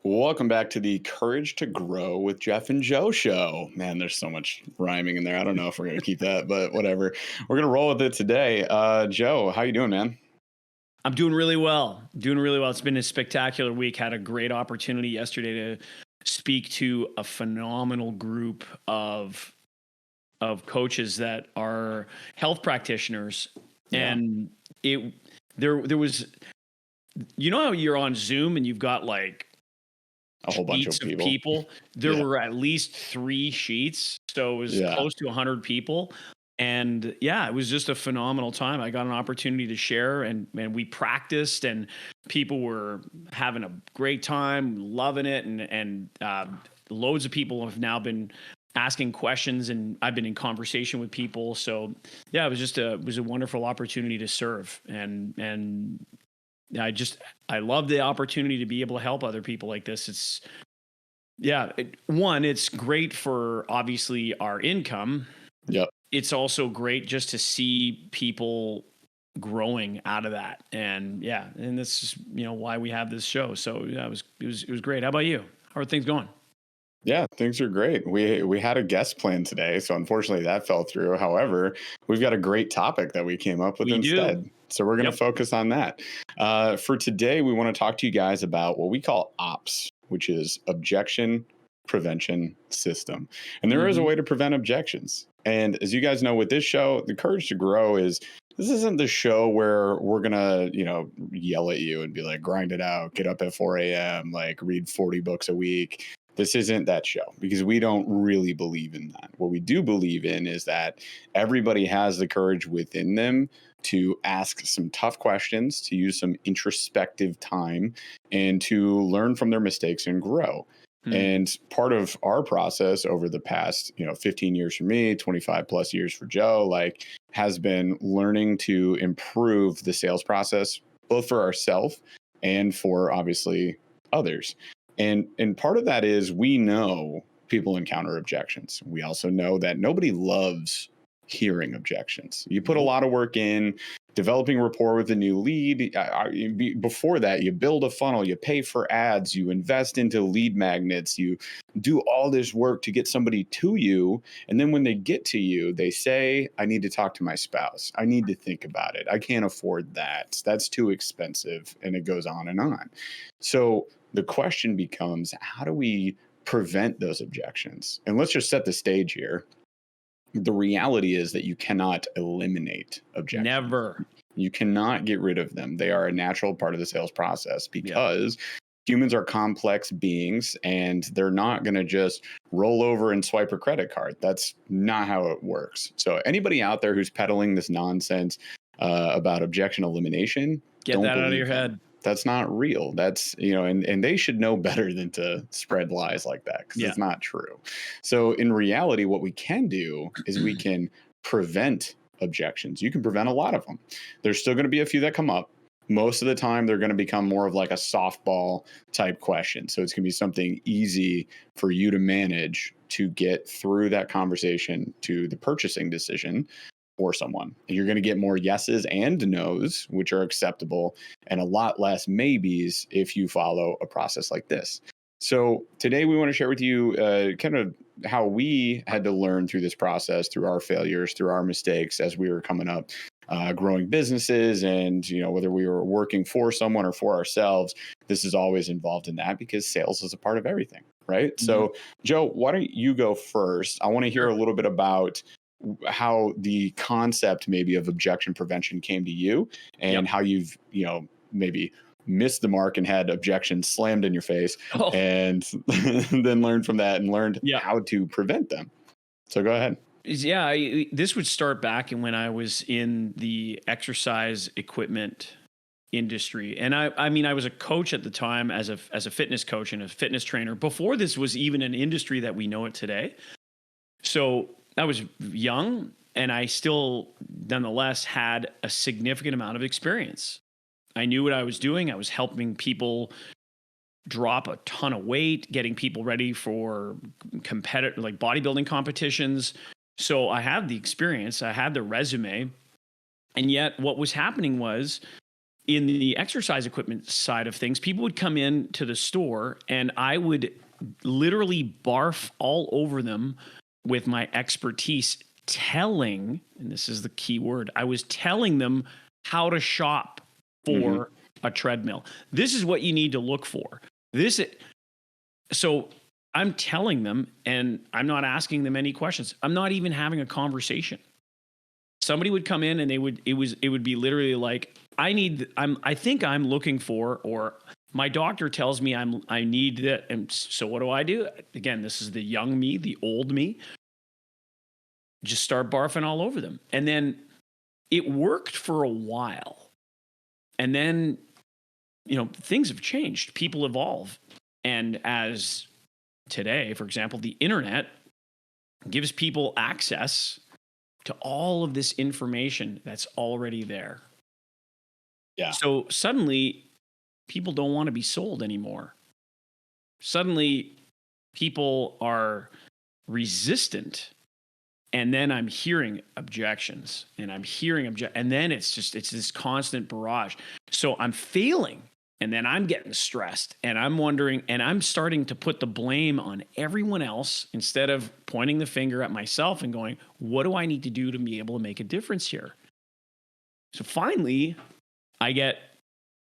Welcome back to the Courage to Grow with Jeff and Joe show. Man, there's so much rhyming in there. I don't know if we're going to keep that, but whatever. We're going to roll with it today. Joe, how you doing, man? I'm doing really well. Doing really well. It's been a spectacular week. Had a great opportunity yesterday to speak to a phenomenal group of coaches that are health practitioners. Yeah. And there was, you know how you're on Zoom and you've got like A whole bunch of sheets of people. people. There Yeah. were at least 3 sheets, so it was Yeah. close to 100 people. And yeah, it was just a phenomenal time. I got an opportunity to share, and we practiced, and people were having a great time, loving it, and loads of people have now been asking questions, and I've been in conversation with people. So yeah, it was a wonderful opportunity to serve, and I love the opportunity to be able to help other people like this. It's great for obviously our income. Yep. It's also great just to see people growing out of that. And this is, why we have this show. So yeah, it was great. How about you? How are things going? Yeah, things are great. We had a guest plan today, so unfortunately that fell through. However, we've got a great topic that we came up with We do. instead. So we're going to Yep. focus on that. For today, we want to talk to you guys about what we call OPS, which is Objection Prevention System. And there is a Mhm. way to prevent objections. And as you guys know, with this show, the Courage to Grow is this isn't the show where we're gonna, yell at you and be like, grind it out, get up at 4 a.m., like read 40 books a week. This isn't that show because we don't really believe in that. What we do believe in is that everybody has the courage within them to ask some tough questions, to use some introspective time, and to learn from their mistakes and grow. Hmm. And part of our process over the past, 15 years for me, 25 plus years for Joe, has been learning to improve the sales process, both for ourselves and for obviously others. And part of that is we know people encounter objections. We also know that nobody loves hearing objections. You put a Nope. lot of work in developing rapport with a new lead. Before that, you build a funnel, you pay for ads, you invest into lead magnets, you do all this work to get somebody to you. And then when they get to you, they say, I need to talk to my spouse. I need to think about it. I can't afford that. That's too expensive. And it goes on and on. So the question becomes, how do we prevent those objections? And let's just set the stage here. The reality is that you cannot eliminate objections. Never. You cannot get rid of them. They are a natural part of the sales process because humans are complex beings and they're not going to just roll over and swipe a credit card. That's not how it works. So anybody out there who's peddling this nonsense about objection elimination, Get don't that out of believe your them. head. That's not real. That's, and they should know better than to spread lies like that because Yeah. it's not true. So in reality, what we can do is we can prevent objections. You can prevent a lot of them. There's still going to be a few that come up. Most of the time, they're going to become more of like a softball type question. So it's going to be something easy for you to manage to get through that conversation to the purchasing decision for someone. And you're going to get more yeses and nos, which are acceptable, and a lot less maybes if you follow a process like this. So today we want to share with you kind of how we had to learn through this process, through our failures, through our mistakes as we were coming up, growing businesses, and whether we were working for someone or for ourselves. This is always involved in that because sales is a part of everything, right? Mhm. So Joe, why don't you go first? I want to hear a little bit about how the concept maybe of objection prevention came to you and how you've, maybe missed the mark and had objections slammed in your face and then learned from that and learned how to prevent them. So go ahead. Yeah, this would start back when I was in the exercise equipment industry. And I mean, I was a coach at the time as a fitness coach and a fitness trainer before this was even an industry that we know it today. So I was young and I still nonetheless had a significant amount of experience. I knew what I was doing. I was helping people drop a ton of weight, getting people ready for competitive, like bodybuilding competitions. So I had the experience, I had the resume. And yet what was happening was in the exercise equipment side of things, people would come in to the store and I would literally barf all over them with my expertise, telling, and this is the key word, I was telling them how to shop for a treadmill. This is what you need to look for. So I'm telling them, and I'm not asking them any questions. I'm not even having a conversation. Somebody would come in and it would be literally like, I think I'm looking for, or my doctor tells me I need that. And so what do? Again, this is the young me, the old me. Just start barfing all over them. And then it worked for a while. And then, things have changed. People evolve. And as today, for example, the internet gives people access to all of this information that's already there. Yeah. So suddenly people don't want to be sold anymore. Suddenly people are resistant. And then I'm hearing objections and and then it's this constant barrage. So I'm failing. And then I'm getting stressed and I'm wondering, and I'm starting to put the blame on everyone else instead of pointing the finger at myself and going, what do I need to do to be able to make a difference here? So finally, I get,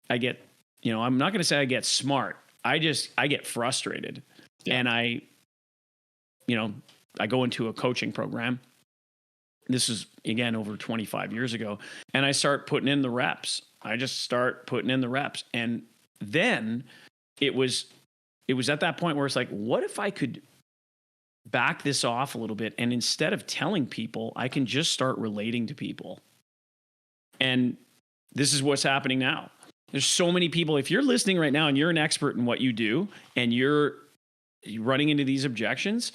I'm not going to say I get smart. I get frustrated. Yeah. And I go into a coaching program. This is, again, over 25 years ago. And I start putting in the reps. I just start putting in the reps. And then it was at that point where it's like, what if I could back this off a little bit? And instead of telling people, I can just start relating to people. And this is what's happening now. There's so many people. If you're listening right now and you're an expert in what you do and you're running into these objections,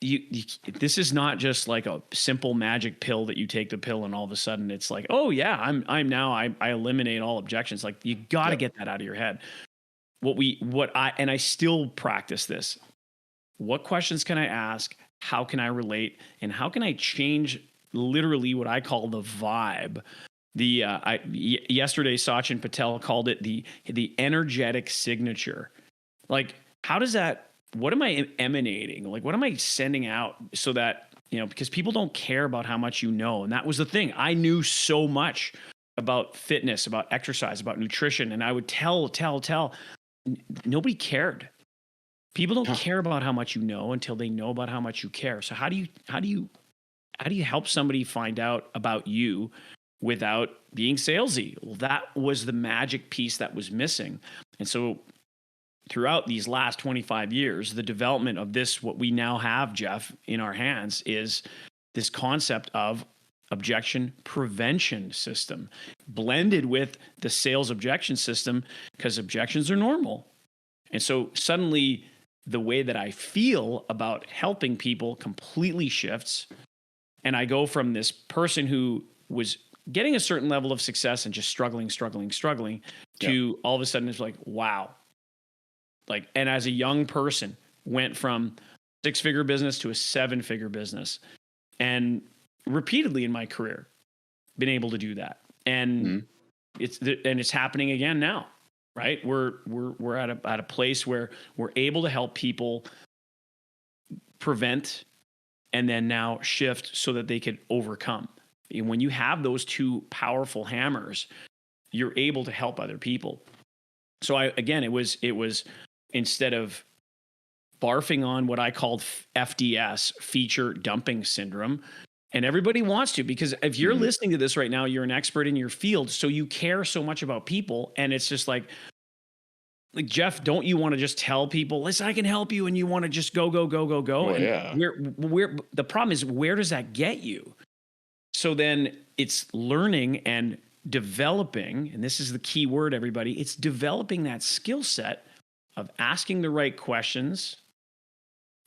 this is not just like a simple magic pill that you take the pill and all of a sudden it's like, oh yeah, I eliminate all objections. Like you got to get that out of your head. I still practice this. What questions can I ask? How can I relate? And how can I change literally what I call the vibe? Yesterday, Sachin Patel called it the energetic signature. Like, how does that, what am I emanating? Like, what am I sending out so that, because people don't care about how much you know. And that was the thing. I knew so much about fitness, about exercise, about nutrition. And I would tell. Nobody cared. People don't care about how much you know until they know about how much you care. So how do you help somebody find out about you without being salesy? Well, that was the magic piece that was missing. And so throughout these last 25 years, the development of this, what we now have, Jeff, in our hands is this concept of objection prevention system blended with the sales objection system, because objections are normal. And so suddenly the way that I feel about helping people completely shifts. And I go from this person who was getting a certain level of success and just struggling to all of a sudden it's like, wow. Like, and as a young person went from 6-figure business to a 7-figure business, and repeatedly in my career been able to do that. And it's happening again now, right? We're at a place where we're able to help people prevent and then now shift so that they can overcome. And when you have those two powerful hammers, you're able to help other people. So it was instead of barfing on what I called FDS, feature dumping syndrome. And everybody wants to, because if you're listening to this right now, you're an expert in your field. So you care so much about people. And it's just like, Jeff, don't you want to just tell people, listen, I can help you. And you want to just go. Well, and yeah. The problem is, where does that get you? So then it's learning and developing. And this is the key word, everybody. It's developing that skill set of asking the right questions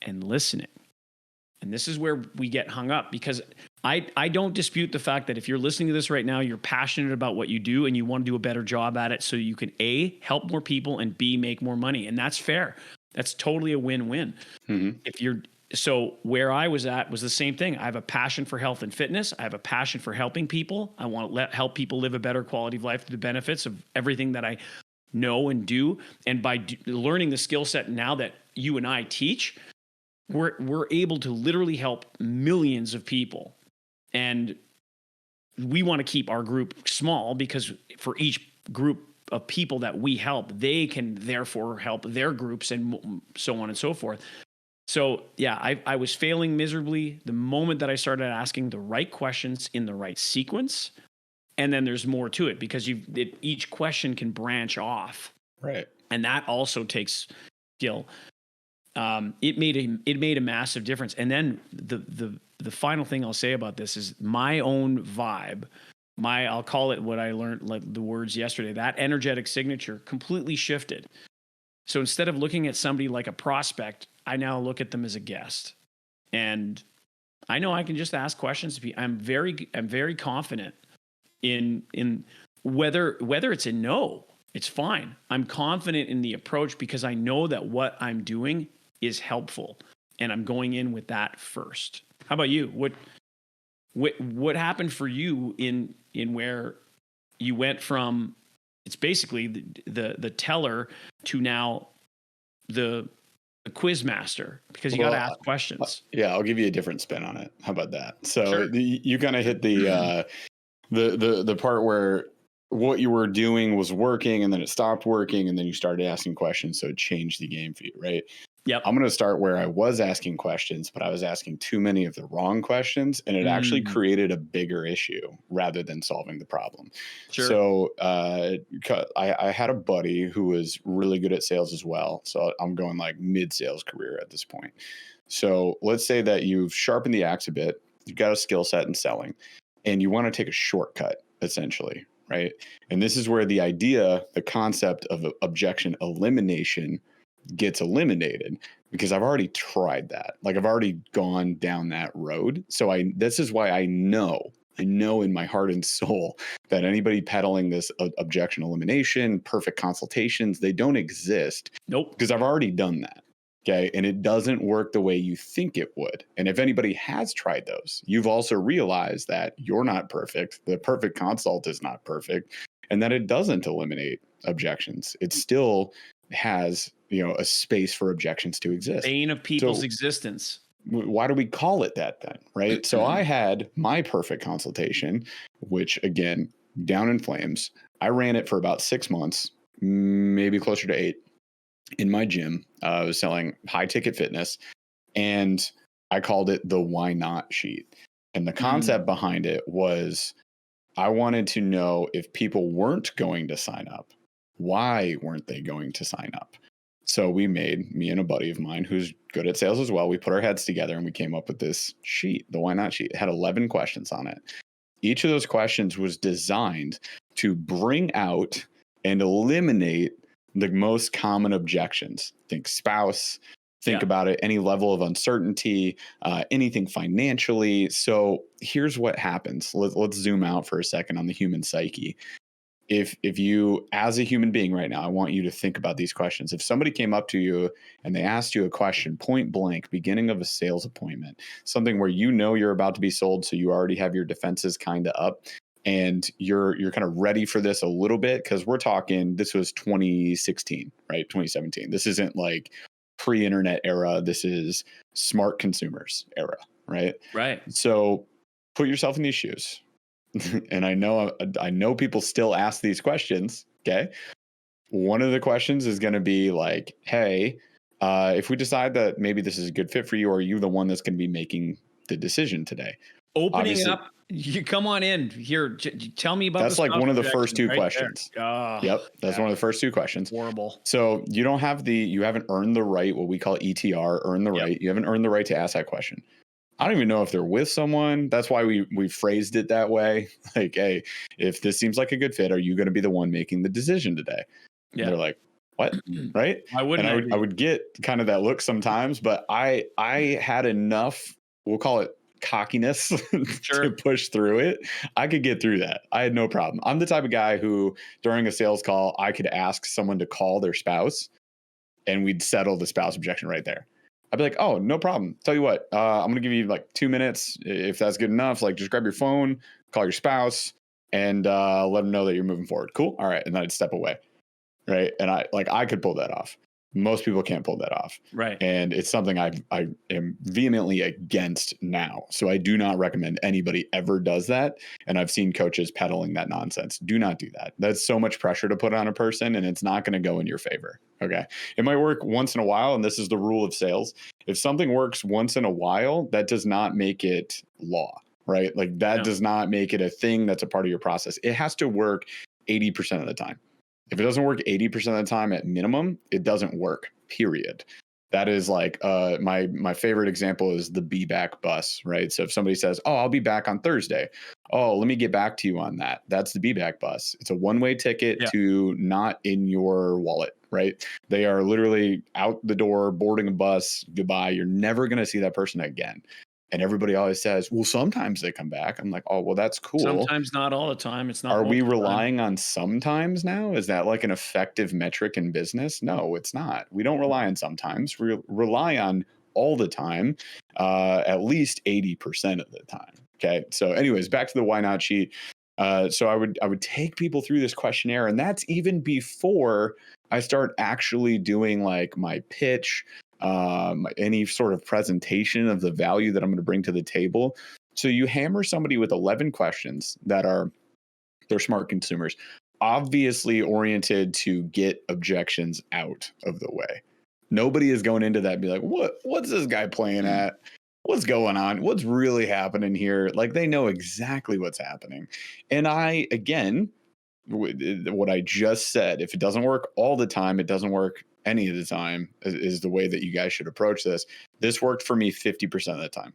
and listening. And this is where we get hung up, because I don't dispute the fact that if you're listening to this right now, you're passionate about what you do and you want to do a better job at it so you can A, help more people, and B, make more money. And that's fair. That's totally a win-win. If you're so where I was at was the same thing. I have a passion for health and fitness. I have a passion for helping people. I want to help people live a better quality of life through the benefits of everything that I know and do. And by learning the skill set now that you and I teach, we're able to literally help millions of people. And we want to keep our group small because for each group of people that we help, they can therefore help their groups and so on and so forth. So yeah, I was failing miserably the moment that I started asking the right questions in the right sequence. And then there's more to it because each question can branch off. Right. And that also takes skill. It made a massive difference. And then the final thing I'll say about this is my own vibe. I'll call it what I learned, like the words yesterday, that energetic signature completely shifted. So instead of looking at somebody like a prospect, I now look at them as a guest. And I know I can just ask questions. I'm very confident in whether it's a no, it's fine. I'm confident in the approach because I know that what I'm doing is helpful and I'm going in with that first. How about you? What happened for you in where you went from it's basically the teller to now the quiz master because you got to ask questions. Yeah, I'll give you a different spin on it. How about that? So Sure. You kind of hit the part where what you were doing was working and then it stopped working and then you started asking questions. So it changed the game for you, right? Yep. I'm going to start where I was asking questions, but I was asking too many of the wrong questions and it actually created a bigger issue rather than solving the problem. Sure. So I had a buddy who was really good at sales as well. So I'm going like mid-sales career at this point. So let's say that you've sharpened the axe a bit, you've got a skill set in selling, and you want to take a shortcut, essentially, right? And this is where the concept of objection elimination gets eliminated because I've already tried that. Like I've already gone down that road. So this is why I know in my heart and soul that anybody peddling this objection elimination, perfect consultations, they don't exist. Nope. Because I've already done that. Okay. And it doesn't work the way you think it would. And if anybody has tried those, you've also realized that you're not perfect. The perfect consult is not perfect and that it doesn't eliminate objections. It still has, a space for objections to exist. Bane of people's existence. Why do we call it that then? Right. So I had my perfect consultation, which again, down in flames. I ran it for about 6 months, maybe closer to 8 in my gym. I was selling high ticket fitness and I called it the why not sheet. And the concept behind it was I wanted to know if people weren't going to sign up, why weren't they going to sign up? So me and a buddy of mine who's good at sales as well, we put our heads together and we came up with this sheet, the why not sheet. It had 11 questions on it. Each of those questions was designed to bring out and eliminate the most common objections. Think spouse, think about it, any level of uncertainty, anything financially. So here's what happens. Let's zoom out for a second on the human psyche. If you, as a human being right now, I want you to think about these questions. If somebody came up to you and they asked you a question, point blank, beginning of a sales appointment, something where you're about to be sold, so you already have your defenses kind of up, and you're kind of ready for this a little bit, because we're talking, this was 2016, right? 2017. This isn't like pre-internet era. This is smart consumers era, right? Right. So put yourself in these shoes. And I know people still ask these questions. Okay. One of the questions is going to be like, hey, if we decide that maybe this is a good fit for you, or are you the one that's going to be making the decision today? Opening it up. You come on in here. Tell me about that's like one of the first two questions. Yep. That's one of the first two questions. Horrible. So you haven't earned the right, what we call ETR, earn the right. You haven't earned the right to ask that question. I don't even know if they're with someone. That's why we phrased it that way. Like, hey, if this seems like a good fit, are you going to be the one making the decision today? Yeah. They're like, what? Right? I would get kind of that look sometimes, but I had enough, we'll call it cockiness to push through it. I could get through that. I had no problem. I'm the type of guy who during a sales call, I could ask someone to call their spouse and we'd settle the spouse objection right there. I'd be like, oh, no problem. Tell you what, I'm going to give you like 2 minutes. If that's good enough, like just grab your phone, call your spouse, and let them know that you're moving forward. Cool. All right. And then I'd step away. Right. And I could pull that off. Most people can't pull that off. Right. And it's something I am vehemently against now. So I do not recommend anybody ever does that. And I've seen coaches peddling that nonsense. Do not do that. That's so much pressure to put on a person, and it's not going to go in your favor. Okay. It might work once in a while. And this is the rule of sales. If something works once in a while, that does not make it law, right? Like that does not make it a thing that's a part of your process. It has to work 80% of the time. If it doesn't work 80% of the time at minimum, it doesn't work, period. That is like my favorite example is the be back bus, right? So if somebody says, oh, I'll be back on Thursday. Oh, let me get back to you on that. That's the be back bus. It's a one-way ticket to not in your wallet, right? They are literally out the door, boarding a bus, goodbye. You're never going to see that person again. And everybody always says, well, sometimes they come back. I'm like, oh, well, that's cool. Sometimes, not all the time. It's not. Are we relying on sometimes now? Is that like an effective metric in business? No, it's not. We don't rely on sometimes. We rely on all the time, at least 80% of the time. Okay. So anyways, back to the why not sheet. So I would take people through this questionnaire, and that's even before I start actually doing like my pitch, any sort of presentation of the value that I'm going to bring to the table. So you hammer somebody with 11 questions that they're smart consumers, obviously oriented to get objections out of the way. Nobody is going into that and be like, what's this guy playing at? What's going on? What's really happening here? Like they know exactly what's happening. And again, what I just said, if it doesn't work all the time, it doesn't work any of the time is the way that you guys should approach this. This worked for me 50% of the time.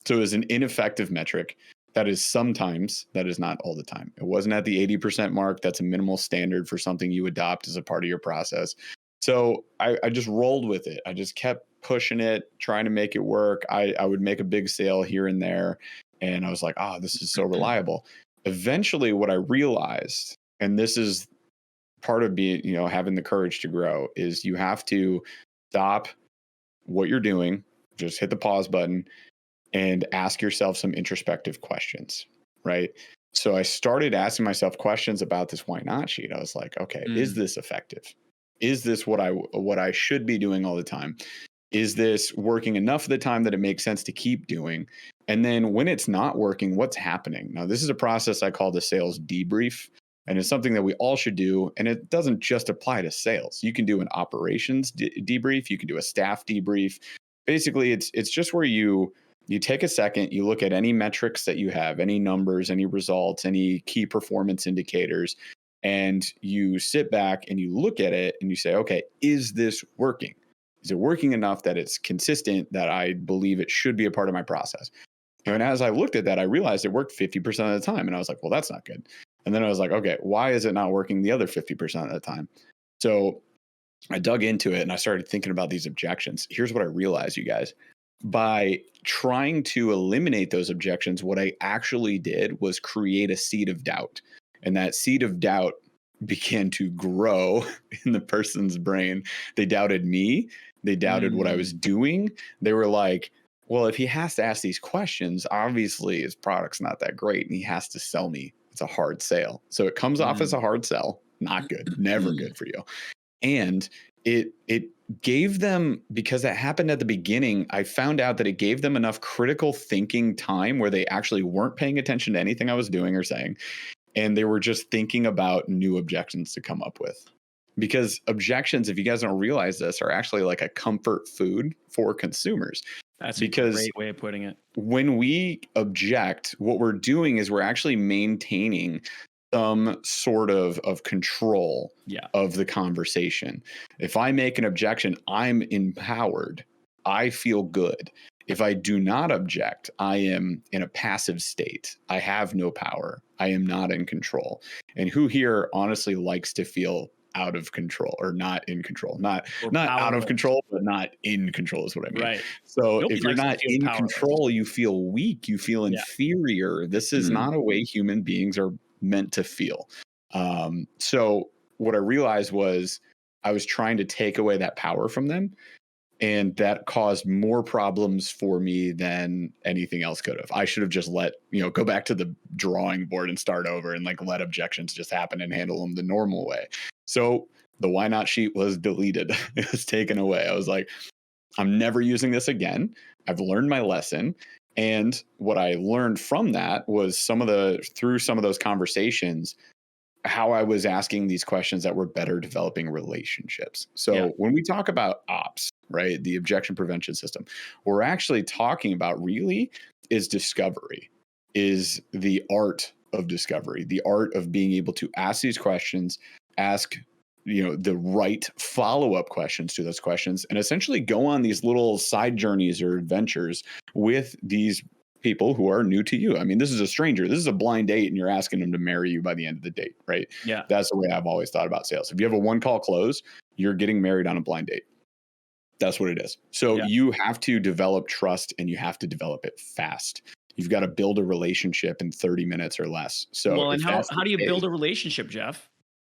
So it was an ineffective metric. That is sometimes, that is not all the time. It wasn't at the 80% mark. That's a minimal standard for something you adopt as a part of your process. So I just rolled with it. I just kept pushing it, trying to make it work. I would make a big sale here and there. And I was like, this is so reliable. Eventually what I realized, and this is part of being, having the courage to grow, is you have to stop what you're doing, just hit the pause button, and ask yourself some introspective questions, right? So I started asking myself questions about this why not sheet. I was like, okay, is this effective? Is this what I should be doing all the time? Is this working enough of the time that it makes sense to keep doing? And then when it's not working, what's happening? Now, this is a process I call the sales debrief, and it's something that we all should do. And it doesn't just apply to sales. You can do an operations debrief. You can do a staff debrief. Basically, it's just where you take a second, you look at any metrics that you have, any numbers, any results, any key performance indicators, and you sit back and you look at it and you say, okay, is this working? Is it working enough that it's consistent, that I believe it should be a part of my process? And as I looked at that, I realized it worked 50% of the time. And I was like, well, that's not good. And then I was like, okay, why is it not working the other 50% of the time? So I dug into it and I started thinking about these objections. Here's what I realized, you guys. By trying to eliminate those objections, what I actually did was create a seed of doubt. And that seed of doubt began to grow in the person's brain. They doubted me. They doubted what I was doing. They were like, well, if he has to ask these questions, obviously his product's not that great and he has to sell me. It's a hard sale. So it comes off as a hard sell. Not good. Never good for you. And it gave them, because that happened at the beginning, I found out that it gave them enough critical thinking time where they actually weren't paying attention to anything I was doing or saying. And they were just thinking about new objections to come up with. Because objections, if you guys don't realize this, are actually like a comfort food for consumers. That's a great way of putting it. When we object, what we're doing is we're actually maintaining some sort of control of the conversation. If I make an objection, I'm empowered. I feel good. If I do not object, I am in a passive state. I have no power. I am not in control. And who here honestly likes to feel out of control or not in control? Not out of control, but not in control is what I mean. Right. So if you're not in control, you feel weak. You feel inferior. This is not a way human beings are meant to feel. So what I realized was I was trying to take away that power from them. And that caused more problems for me than anything else could have. I should have just go back to the drawing board and start over and like let objections just happen and handle them the normal way. So the why not sheet was deleted. It was taken away. I was like, I'm never using this again. I've learned my lesson. And what I learned from that was through some of those conversations, how I was asking these questions that were better developing relationships. So when we talk about ops, right, the objection prevention system, we're actually talking about really is discovery, is the art of discovery, the art of being able to ask these questions, ask the right follow-up questions to those questions, and essentially go on these little side journeys or adventures with these people who are new to you. I mean, this is a stranger. This is a blind date, and you're asking them to marry you by the end of the date, right? Yeah. That's the way I've always thought about sales. If you have a one-call close, you're getting married on a blind date. That's what it is. So you have to develop trust, and you have to develop it fast. You've got to build a relationship in 30 minutes or less. So and how do you build a relationship, Jeff?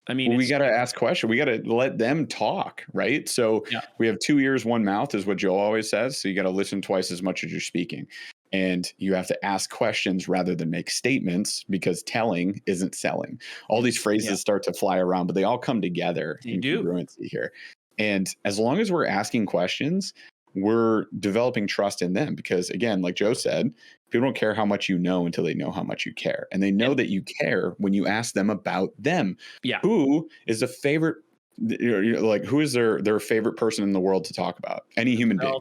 I mean, we got to ask questions. We got to let them talk, right? So we have 2 ears, 1 mouth is what Joe always says. So you got to listen twice as much as you're speaking. And you have to ask questions rather than make statements, because telling isn't selling. All these phrases start to fly around, but they all come together in congruency here. And as long as we're asking questions, we're developing trust in them, because again, like Joe said, people don't care how much you know until they know how much you care. And they know that you care when you ask them about them. Yeah. Who is a favorite, like who is their favorite person in the world to talk about? Any human being.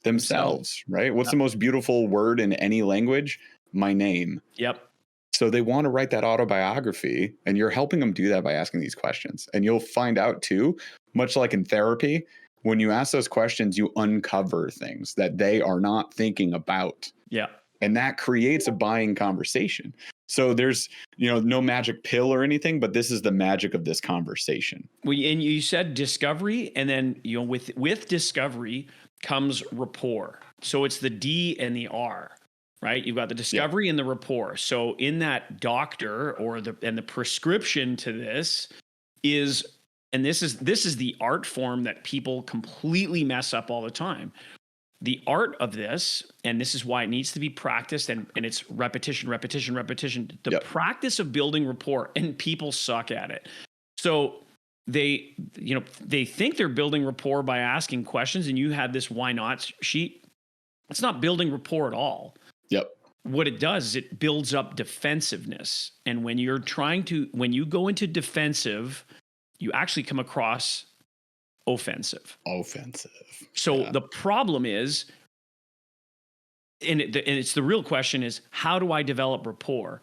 Themselves, right? What's the most beautiful word in any language? My name. Yep. So they want to write that autobiography, and you're helping them do that by asking these questions. And you'll find out too, much like in therapy, when you ask those questions, you uncover things that they are not thinking about. Yeah. And that creates a buying conversation. So there's, no magic pill or anything, but this is the magic of this conversation. Well, and you said discovery, and then, with discovery comes rapport. So it's the D and the R, right? You've got the discovery and the rapport. So in that doctor the prescription to this is, and this is the art form that people completely mess up all the time. The art of this, and this is why it needs to be practiced, and it's repetition. The practice of building rapport, and people suck at it. So they think they're building rapport by asking questions, and you had this why not sheet. It's not building rapport at all. Yep. What it does is it builds up defensiveness. And when you go into defensive, you actually come across offensive. So the problem is, and it's the real question is, how do I develop rapport?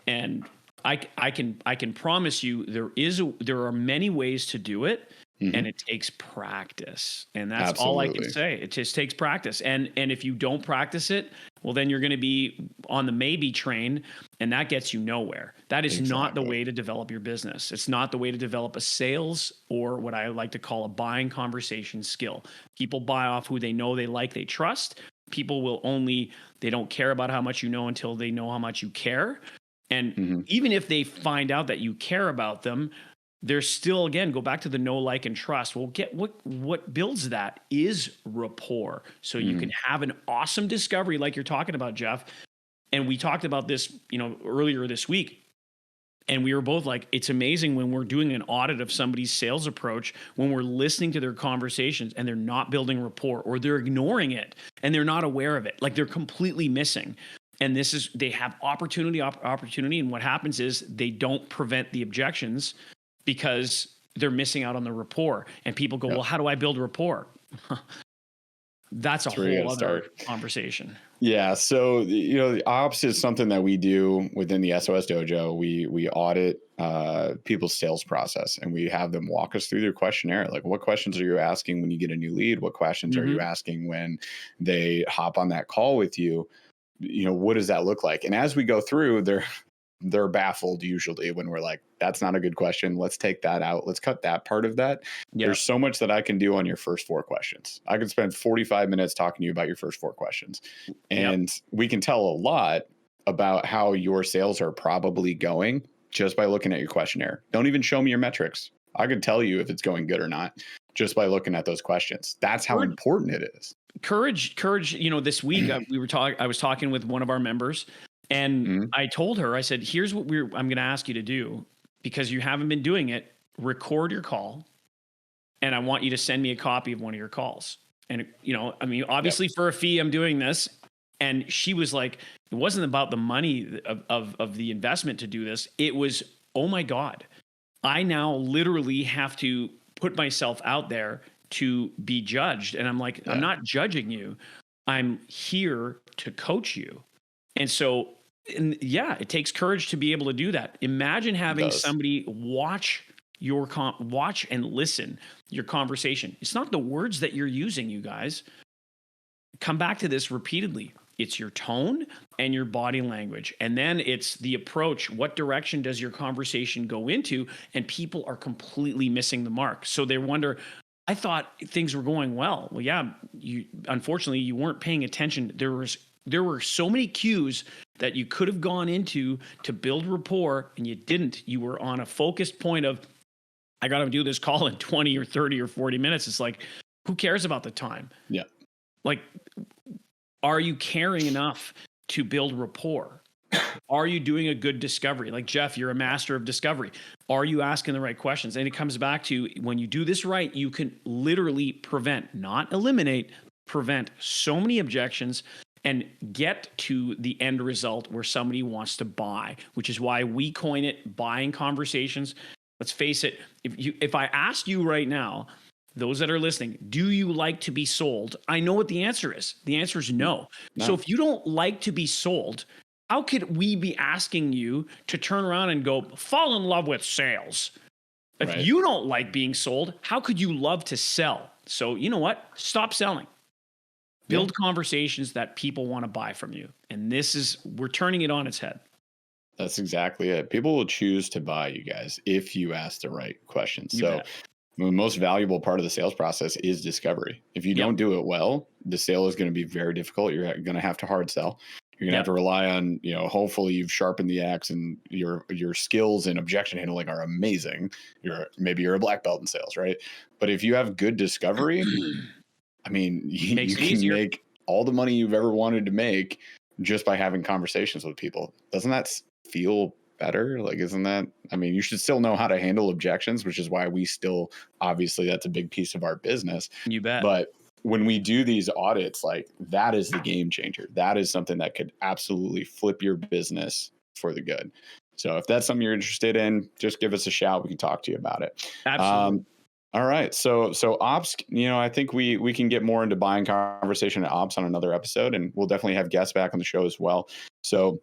And I can promise you there are many ways to do it, and it takes practice. And that's all I can say. It just takes practice. And if you don't practice it, well, then you're going to be on the maybe train, and that gets you nowhere. That is not the way to develop your business. It's not the way to develop a sales, or what I like to call a buying conversation skill. People buy off who they know, they like, they trust. People they don't care about how much you know until they know how much you care. And even if they find out that you care about them, they're still, again, go back to the know, like, and trust. Well, what builds that is rapport. So you can have an awesome discovery like you're talking about, Jeff. And we talked about this, earlier this week. And we were both like, it's amazing when we're doing an audit of somebody's sales approach, when we're listening to their conversations and they're not building rapport, or they're ignoring it and they're not aware of it. Like they're completely missing. And they have opportunity. And what happens is they don't prevent the objections because they're missing out on the rapport. And people go, well, how do I build rapport? That's a whole other conversation. Yeah. So, the ops is something that we do within the SOS Dojo. We audit people's sales process, and we have them walk us through their questionnaire. Like, what questions are you asking when you get a new lead? What questions are you asking when they hop on that call with you? What does that look like? And as we go through, they're baffled usually when we're like, that's not a good question. Let's take that out. Let's cut that part of that. Yep. There's so much that I can do on your first 4 questions. I could spend 45 minutes talking to you about your first 4 questions. And we can tell a lot about how your sales are probably going just by looking at your questionnaire. Don't even show me your metrics. I could tell you if it's going good or not just by looking at those questions. That's how important it is. Courage. This week I was talking with one of our members, and I told her, I said, here's what I'm going to ask you to do, because you haven't been doing it. Record your call, and I want you to send me a copy of one of your calls. And, obviously for a fee, I'm doing this. And she was like, it wasn't about the money of the investment to do this. It was, oh my God, I now literally have to put myself out there to be judged. And I'm like, I'm not judging you. I'm here to coach you. And so, it takes courage to be able to do that. Imagine having somebody watch and listen your conversation. It's not the words that you're using, you guys. Come back to this repeatedly. It's your tone and your body language. And then it's the approach. What direction does your conversation go into? And people are completely missing the mark. So they wonder, I thought things were going well. Well, yeah, unfortunately, you weren't paying attention. There were so many cues that you could have gone into to build rapport, and you didn't. You were on a focused point of, I got to do this call in 20 or 30 or 40 minutes. It's like, who cares about the time? Yeah. Like, are you caring enough to build rapport? Are you doing a good discovery? Like, Jeff, you're a master of discovery. Are you asking the right questions? And it comes back to, when you do this right, you can literally prevent, not eliminate, prevent so many objections and get to the end result where somebody wants to buy, which is why we coin it buying conversations. Let's face it. If I asked you right now, those that are listening, do you like to be sold? I know what the answer is. The answer is no. So if you don't like to be sold, how could we be asking you to turn around and go fall in love with sales? If you don't like being sold, how could you love to sell? So you know what? Stop selling. Build conversations that people want to buy from you. And we're turning it on its head. That's exactly it. People will choose to buy, you guys, if you ask the right questions. So the most valuable part of the sales process is discovery. If you don't do it well, the sale is going to be very difficult. You're going to have to hard sell. You're going to have to rely on, hopefully you've sharpened the axe and your skills in objection handling are amazing. Maybe you're a black belt in sales, right? But if you have good discovery, I mean, you can make all the money you've ever wanted to make just by having conversations with people. Doesn't that feel better? Like, isn't that, you should still know how to handle objections, which is why we still, obviously that's a big piece of our business. You bet. But when we do these audits, like, that is the game changer. That is something that could absolutely flip your business for the good. So if that's something you're interested in, just give us a shout. We can talk to you about it. Absolutely. All right. So ops, I think we can get more into buying conversation at ops on another episode, and we'll definitely have guests back on the show as well. So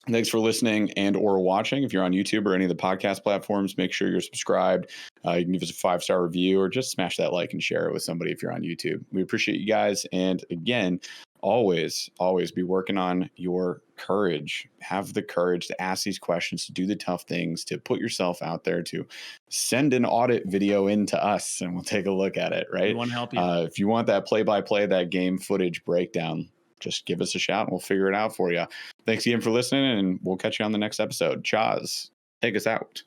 thanks for listening and or watching. If you're on YouTube or any of the podcast platforms, make sure you're subscribed. You can give us a 5-star review or just smash that like and share it with somebody if you're on YouTube. We appreciate you guys. And again, always be working on your courage. Have the courage to ask these questions, to do the tough things, to put yourself out there, to send an audit video in to us and we'll take a look at it, right? We want to help you. If you want that play-by-play, that game footage breakdown, just give us a shout and we'll figure it out for you. Thanks again for listening, and we'll catch you on the next episode. Chaz, take us out.